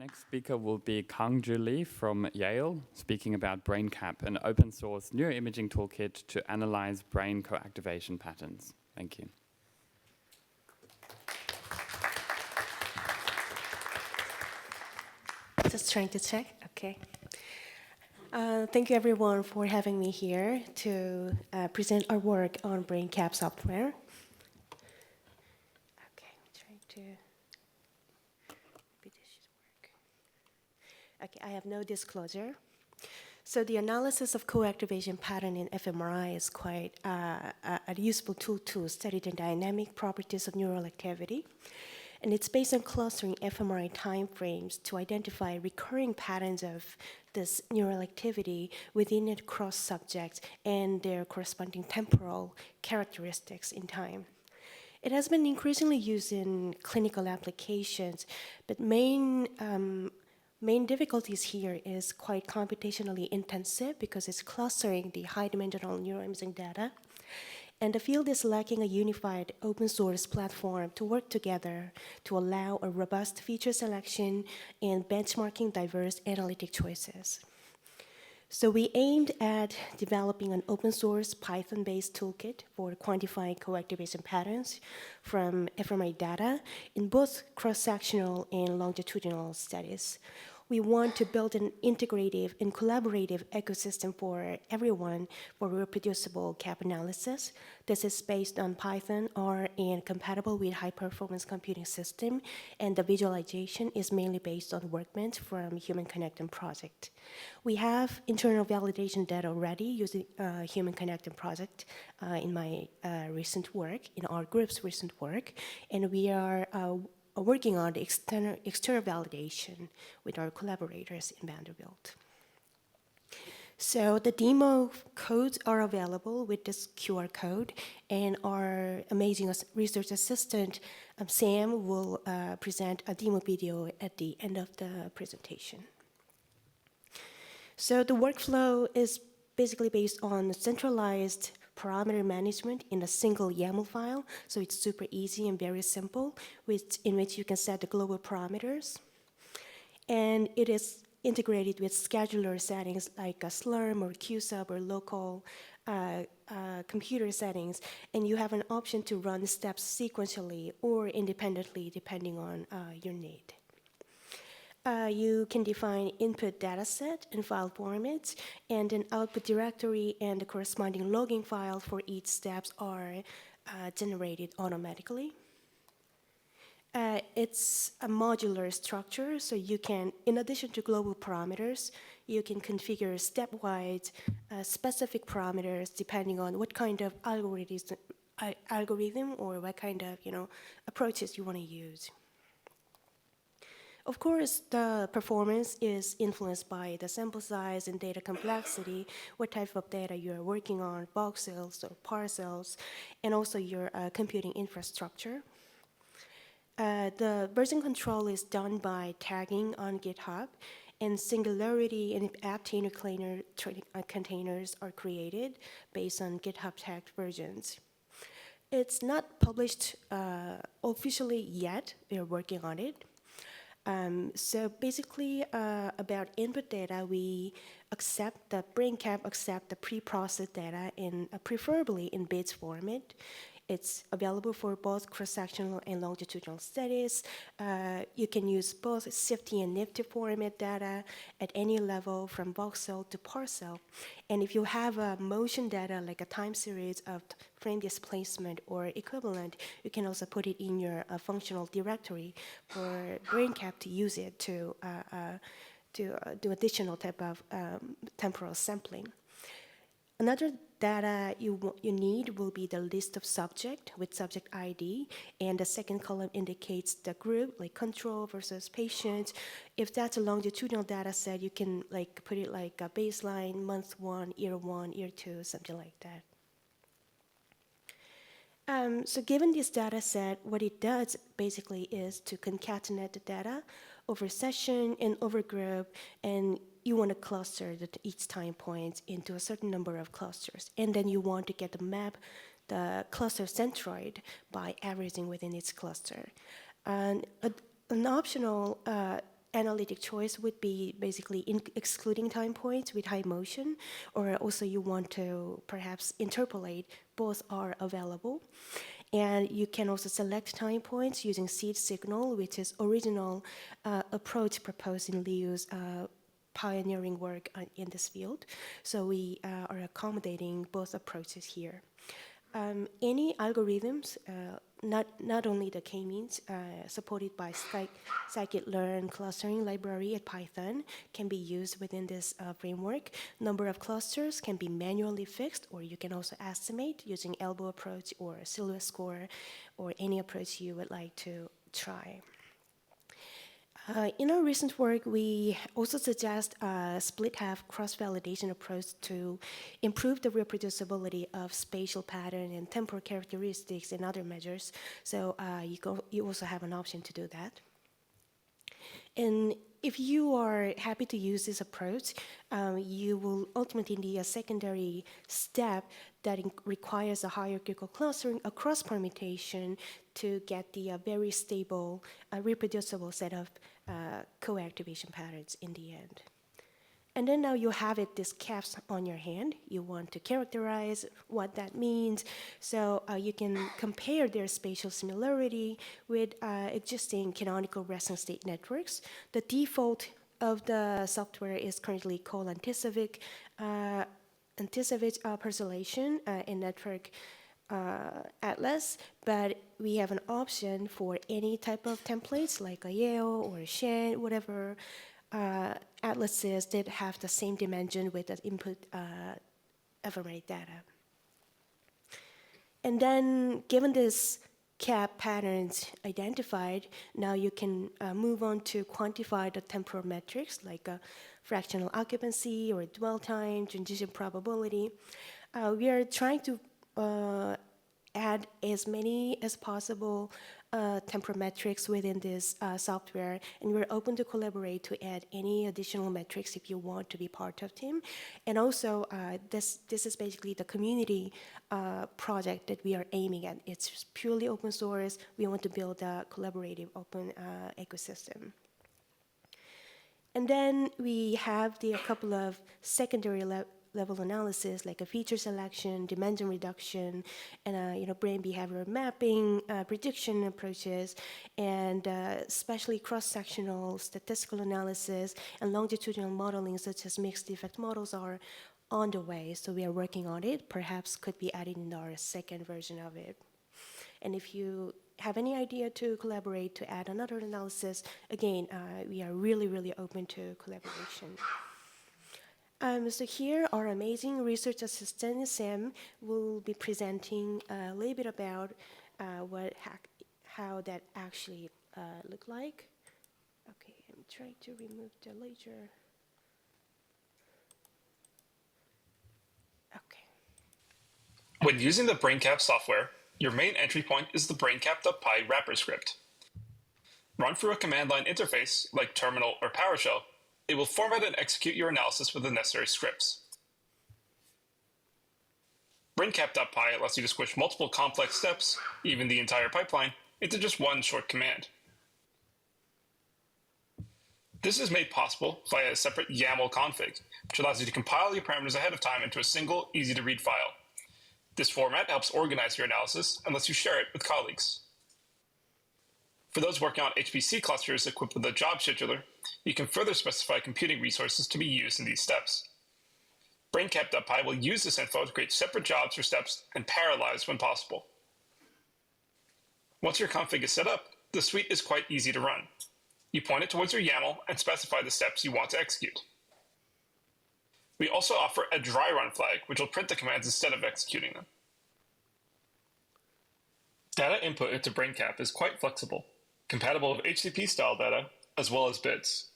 next speaker will be Kangjoo Lee from Yale, speaking about BrainCAP, an open source neuroimaging toolkit to analyze brain co-activation patterns. Thank you. Just trying to check, okay. Thank you everyone for having me here to present our work on BrainCAP software. Okay, I'm trying to, maybe this should work. Okay, I have no disclosure. So the analysis of co-activation pattern in fMRI is quite a useful tool to study the dynamic properties of neural activity. And it's based on clustering fMRI timeframes to identify recurring patterns of this neural activity within it cross subjects and their corresponding temporal characteristics in time. It has been increasingly used in clinical applications, but main difficulties here is quite computationally intensive because it's clustering the high-dimensional neuroimaging data. And the field is lacking a unified open source platform to work together to allow a robust feature selection and benchmarking diverse analytic choices. So we aimed at developing an open source Python-based toolkit for quantifying co-activation patterns from fMRI data in both cross-sectional and longitudinal studies. We want to build an integrative and collaborative ecosystem for everyone for reproducible CAP analysis. This is based on Python, R, and compatible with high-performance computing system, and the visualization is mainly based on workbench from Human Connectome project. We have internal validation data already using Human Connectome project in my recent work, in our group's recent work, and we are working on the external validation with our collaborators in Vanderbilt. So the demo codes are available with this QR code, and our amazing research assistant, Sam, will present a demo video at the end of the presentation. So the workflow is basically based on centralized parameter management in a single YAML file, so it's super easy and very simple, in which you can set the global parameters. And it is integrated with scheduler settings like a Slurm or QSub or local computer settings, and you have an option to run steps sequentially or independently depending on your need. You can define input dataset and file formats, and an output directory and the corresponding logging file for each steps are generated automatically. It's a modular structure, so you can, in addition to global parameters, you can configure stepwise specific parameters depending on what kind of algorithm or what kind of approaches you want to use. Of course, the performance is influenced by the sample size and data complexity, what type of data you're working on, voxels or parcels, and also your computing infrastructure. The version control is done by tagging on GitHub, and Singularity and Aptainer containers are created based on GitHub tagged versions. It's not published officially yet. We're working on it. So basically, about input data, we accept the BrainCAP accept the pre-processed data in preferably in bits format. It's available for both cross-sectional and longitudinal studies. You can use both SIFT and NIFT format data at any level from voxel to parcel. And if you have a motion data, like a time series of frame displacement or equivalent, you can also put it in your functional directory for BrainCAP to use it to do additional type of temporal sampling. Another data you need will be the list of subject with subject ID, and the second column indicates the group, like control versus patient. If that's a longitudinal data set, you can put it like a baseline, month 1, year 2, something like that. So given this data set, what it does basically is to concatenate the data over session and over group, and you want to cluster each time point into a certain number of clusters. And then you want to get the cluster centroid by averaging within its cluster. And an optional analytic choice would be basically excluding time points with high motion, or also you want to perhaps interpolate. Both are available. And you can also select time points using seed signal, which is original approach proposed in Liu's pioneering work in this field. So we are accommodating both approaches here. Any algorithms, not only the k-means, supported by scikit-learn clustering library at Python, can be used within this framework. Number of clusters can be manually fixed, or you can also estimate using elbow approach or silhouette score, or any approach you would like to try. In our recent work, we also suggest a split-half cross-validation approach to improve the reproducibility of spatial pattern and temporal characteristics and other measures. So you also have an option to do that. And if you are happy to use this approach, you will ultimately need a secondary step that requires a hierarchical clustering across permutation to get the very stable, reproducible set of co-activation patterns in the end. And then now you have these caps on your hand. You want to characterize what that means. So you can compare their spatial similarity with existing canonical resonance state networks. The default of the software is currently called anticivich parcellation in network atlas, but we have an option for any type of templates like a Yale or a Shen, whatever atlases that have the same dimension with the input fMRI data. And then given this cap patterns identified, now you can move on to quantify the temporal metrics like fractional occupancy or dwell time, transition probability. We are trying to add as many as possible temporal metrics within this software, and we're open to collaborate to add any additional metrics if you want to be part of team. And also, this is basically the community project that we are aiming at. It's purely open source. We want to build a collaborative open ecosystem. And then we have a couple of secondary level analysis, like a feature selection, dimension reduction, and brain behavior mapping, prediction approaches, and especially cross-sectional statistical analysis and longitudinal modeling, such as mixed effect models, are on the way. So we are working on it. Perhaps could be added in our second version of it. And if you have any idea to collaborate to add another analysis, again, we are really, really open to collaboration. So here, our amazing research assistant, Sam, will be presenting a little bit about how that actually looked like. Okay, I'm trying to remove the ledger. Okay. When using the BrainCAP software, your main entry point is the BrainCAP.py wrapper script. Run through a command line interface, like terminal or PowerShell. It will format and execute your analysis with the necessary scripts. BrainCAP.py allows you to squish multiple complex steps, even the entire pipeline, into just one short command. This is made possible via a separate YAML config, which allows you to compile your parameters ahead of time into a single, easy-to-read file. This format helps organize your analysis and lets you share it with colleagues. For those working on HPC clusters equipped with a job scheduler, you can further specify computing resources to be used in these steps. BrainCAP.py will use this info to create separate jobs for steps and parallelize when possible. Once your config is set up, the suite is quite easy to run. You point it towards your YAML and specify the steps you want to execute. We also offer a dry run flag, which will print the commands instead of executing them. Data input into BrainCAP is quite flexible, compatible with HTTP-style data, as well as bits.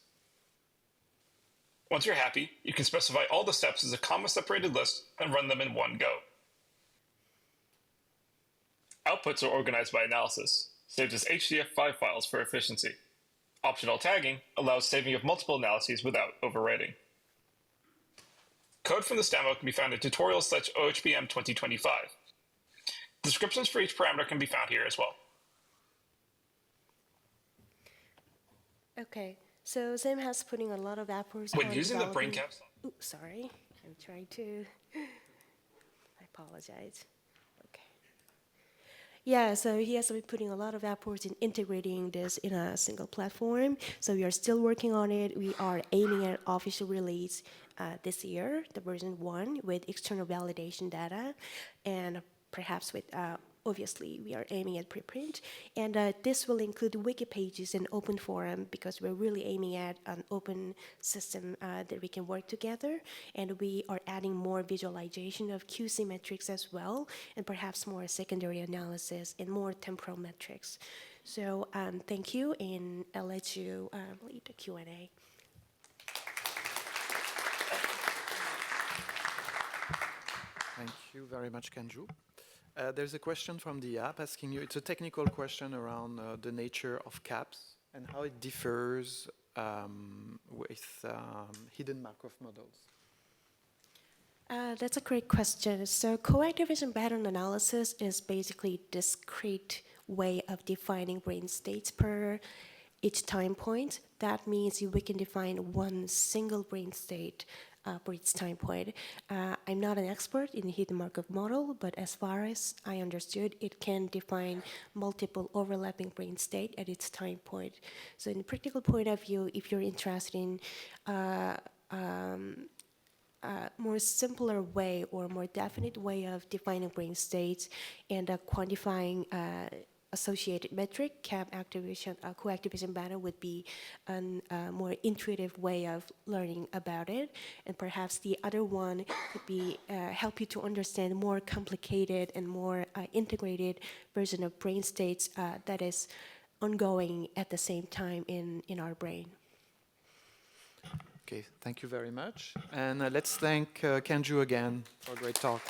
Once you're happy, you can specify all the steps as a comma-separated list and run them in one go. Outputs are organized by analysis, saved as HDF5 files for efficiency. Optional tagging allows saving of multiple analyses without overwriting. Code from this demo can be found in tutorials/OHBM 2025. Descriptions for each parameter can be found here as well. Okay, So Sam has putting a lot of efforts When on using the developing. BrainCAP, Oops, sorry. I'm trying to. I apologize. Okay. Yeah, so he has been putting a lot of efforts in integrating this in a single platform. So we are still working on it. We are aiming at official release this year, the version 1, with external validation data, and perhaps with obviously we are aiming at preprint, and this will include wiki pages and open forum because we're really aiming at an open system that we can work together, and we are adding more visualization of QC metrics as well, and perhaps more secondary analysis and more temporal metrics. So thank you, and I'll let you lead the Q&A. Thank you very much, Kangjoo. There's a question from the app asking you, it's a technical question around the nature of caps and how it differs with hidden Markov models. That's a great question. So co-activation pattern analysis is basically a discrete way of defining brain states per each time point. That means we can define one single brain state for each time point. I'm not an expert in the hidden Markov model, but as far as I understood, it can define multiple overlapping brain state at its time point. So in a practical point of view, if you're interested in more simpler way or more definite way of defining brain states and quantifying associated metric, CAP activation, co-activation pattern would be a more intuitive way of learning about it. And perhaps the other one could be help you to understand more complicated and more integrated version of brain states that is ongoing at the same time in our brain. Okay, thank you very much. And let's thank Kangjoo again for a great talk.